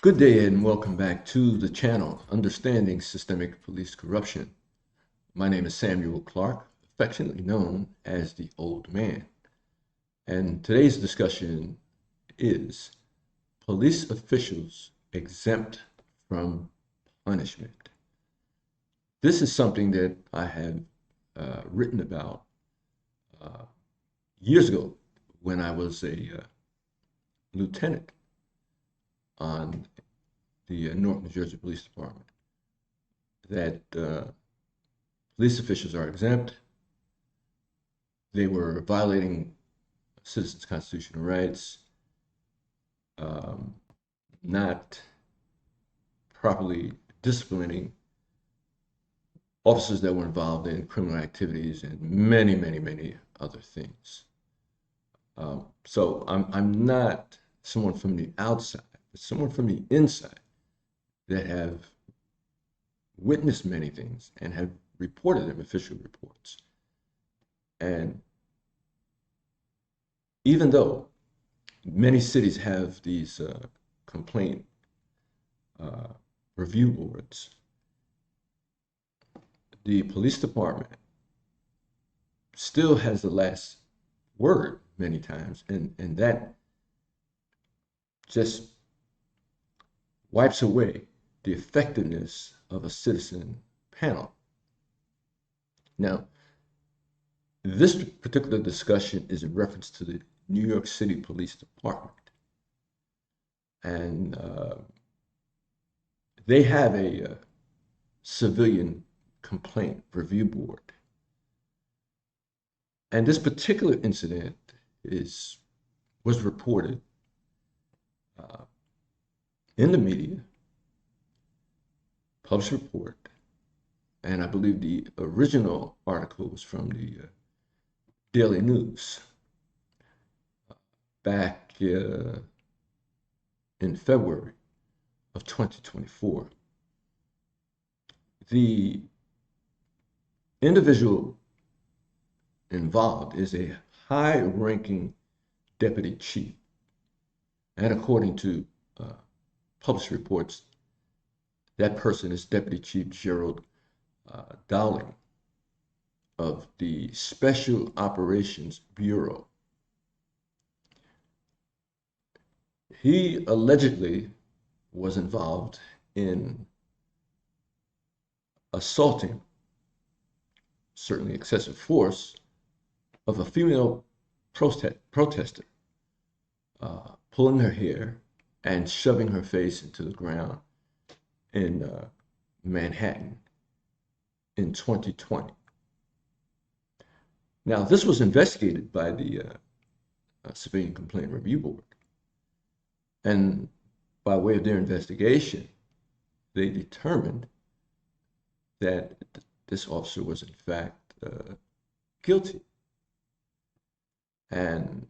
Good day and welcome back to the channel, Understanding Systemic Police Corruption. My name is Samuel Clark, affectionately known as the Old Man. And today's discussion is police officials exempt from punishment. This is something that I have written about years ago when I was a lieutenant on the North New Jersey Police Department, that police officials are exempt. They were violating citizens' constitutional rights, not properly disciplining officers that were involved in criminal activities and many, many, many other things. So I'm not someone from the outside, but someone from the inside that have witnessed many things and have reported them, official reports. And even though many cities have these complaint review boards, the police department still has the last word many times, and that just wipes away the effectiveness of a citizen panel. Now, this particular discussion is in reference to the New York City Police Department. And they have a civilian complaint review board. And this particular incident was reported in the media, published report, and I believe the original article was from the Daily News back in February of 2024. The individual involved is a high-ranking deputy chief, and according to published reports, that person is Deputy Chief Gerald Dowling of the Special Operations Bureau. He allegedly was involved in assaulting, certainly excessive force, of a female protester, pulling her hair and shoving her face into the ground in Manhattan in 2020. Now, this was investigated by the Civilian Complaint Review Board. And by way of their investigation, they determined that this officer was in fact guilty. And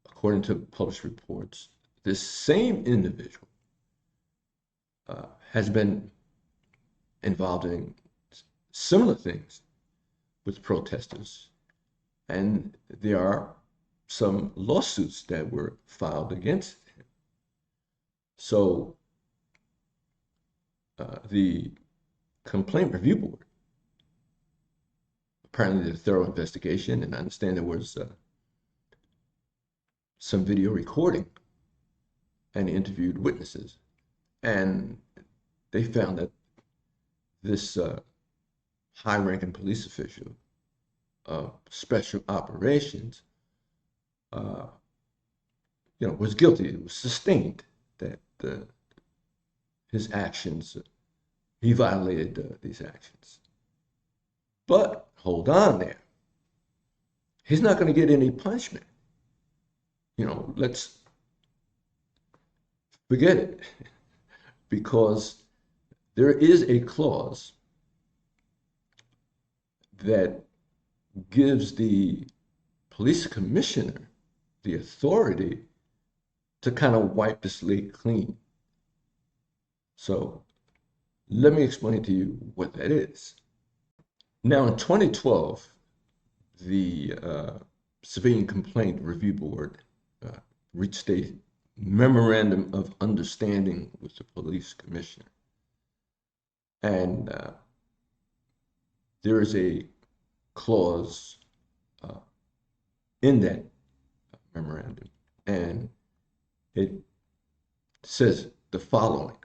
according to published reports, this same individual has been involved in similar things with protesters, and there are some lawsuits that were filed against him. So the Complaint Review Board apparently did a thorough investigation, and I understand there was some video recording and interviewed witnesses, and they found that this high-ranking police official of special operations, was guilty. It was sustained that his actions, he violated these actions. But hold on there. He's not going to get any punishment. Let's forget it, because there is a clause that gives the police commissioner the authority to kind of wipe the slate clean. So let me explain to you what that is. Now, in 2012, the Civilian Complaint Review Board reached a memorandum of understanding with the police commissioner. And there is a clause in that memorandum, and it says the following: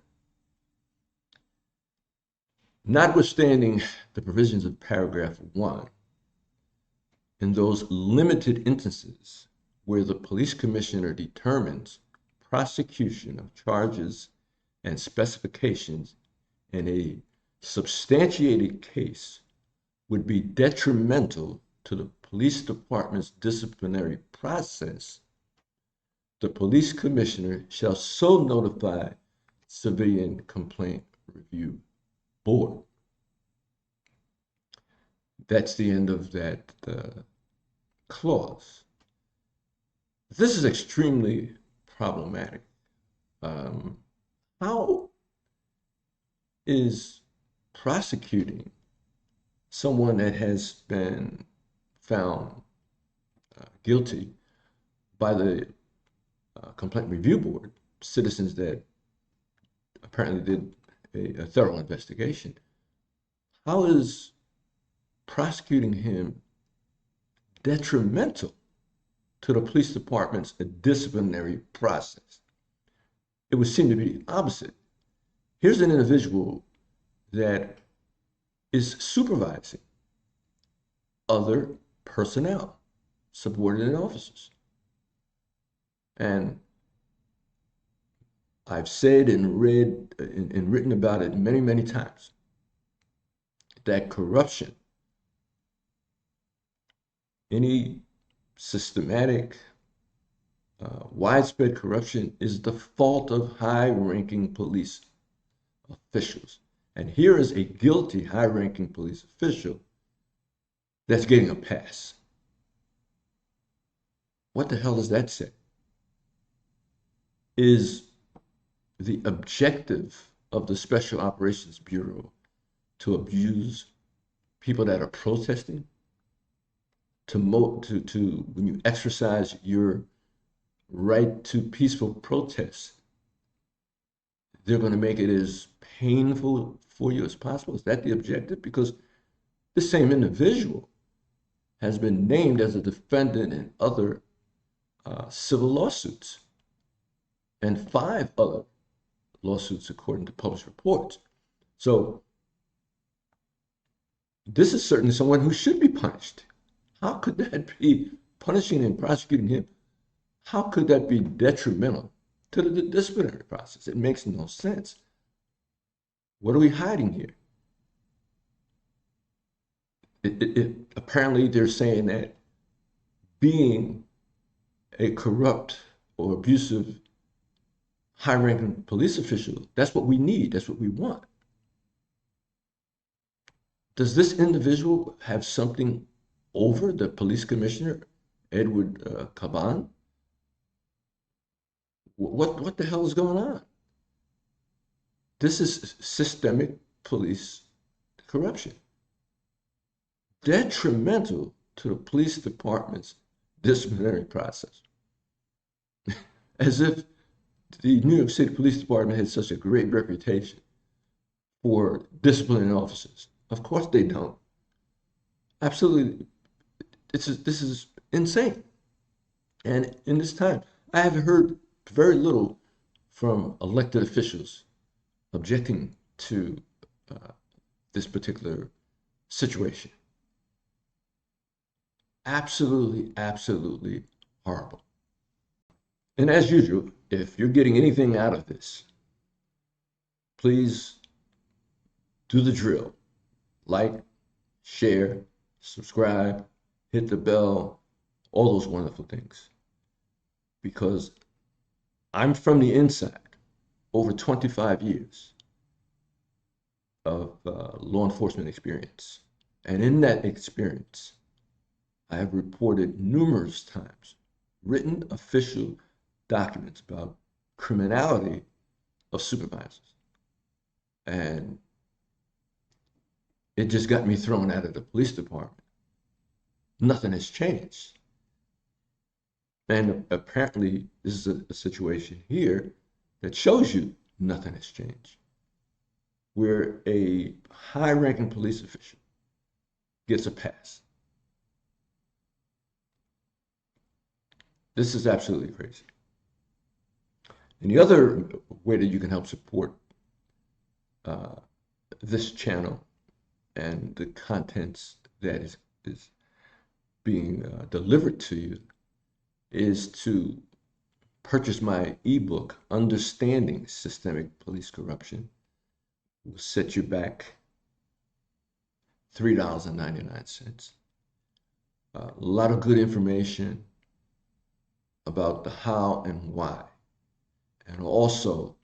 notwithstanding the provisions of paragraph 1, in those limited instances where the police commissioner determines prosecution of charges and specifications in a substantiated case would be detrimental to the police department's disciplinary process, the police commissioner shall so notify Civilian Complaint Review Board. That's the end of that clause. This is extremely problematic. How is prosecuting someone that has been found guilty by the Complaint Review Board, citizens that apparently did a thorough investigation, how is prosecuting him detrimental to the police department's disciplinary process? It would seem to be the opposite. Here's an individual that is supervising other personnel, subordinate officers. And I've said and read and written about it many, many times, that corruption, any systematic, widespread corruption, is the fault of high-ranking police officials. And here is a guilty high-ranking police official that's getting a pass. What the hell does that say? Is the objective of the Special Operations Bureau to abuse people that are protesting? To when you exercise your right to peaceful protest, they're going to make it as painful for you as possible? Is that the objective? Because this same individual has been named as a defendant in other civil lawsuits, and 5 other lawsuits according to published reports. So this is certainly someone who should be punished. How could that be, punishing and prosecuting him? How could that be detrimental to the disciplinary process? It makes no sense. What are we hiding here? Apparently they're saying that being a corrupt or abusive high-ranking police official, that's what we need, that's what we want. Does this individual have something over the police commissioner, Edward Caban? What the hell is going on? This is systemic police corruption, detrimental to the police department's disciplinary process. As if the New York City Police Department had such a great reputation for disciplining officers. Of course they don't. Absolutely, this is insane. And in this time, I have heard very little from elected officials objecting to this particular situation. Absolutely, absolutely horrible. And as usual, if you're getting anything out of this, please do the drill. Like, share, subscribe, hit the bell, all those wonderful things. Because I'm from the inside, over 25 years of law enforcement experience. And in that experience, I have reported numerous times written official documents about criminality of supervisors. And it just got me thrown out of the police department. Nothing has changed. And apparently, this is a situation here that shows you nothing has changed, where a high-ranking police official gets a pass. This is absolutely crazy. And the other way that you can help support uh, this channel and the contents that is being delivered to you is to purchase my ebook, Understanding Systemic Police Corruption. It will set you back $3.99. A lot of good information about the how and why, and also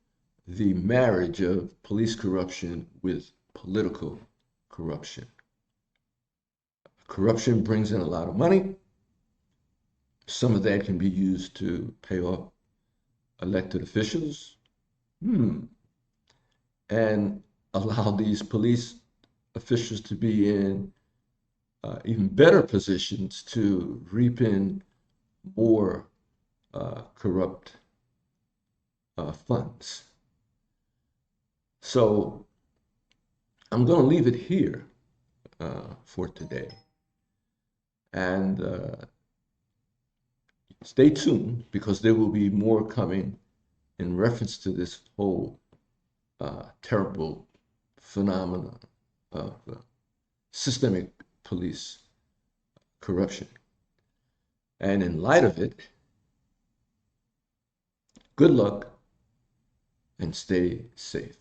the marriage of police corruption with political corruption. Corruption brings in a lot of money. Some of that can be used to pay off elected officials, and allow these police officials to be in even better positions to reap in more corrupt funds. So I'm going to leave it here for today. And stay tuned, because there will be more coming in reference to this whole terrible phenomenon of systemic police corruption. And in light of it, good luck and stay safe.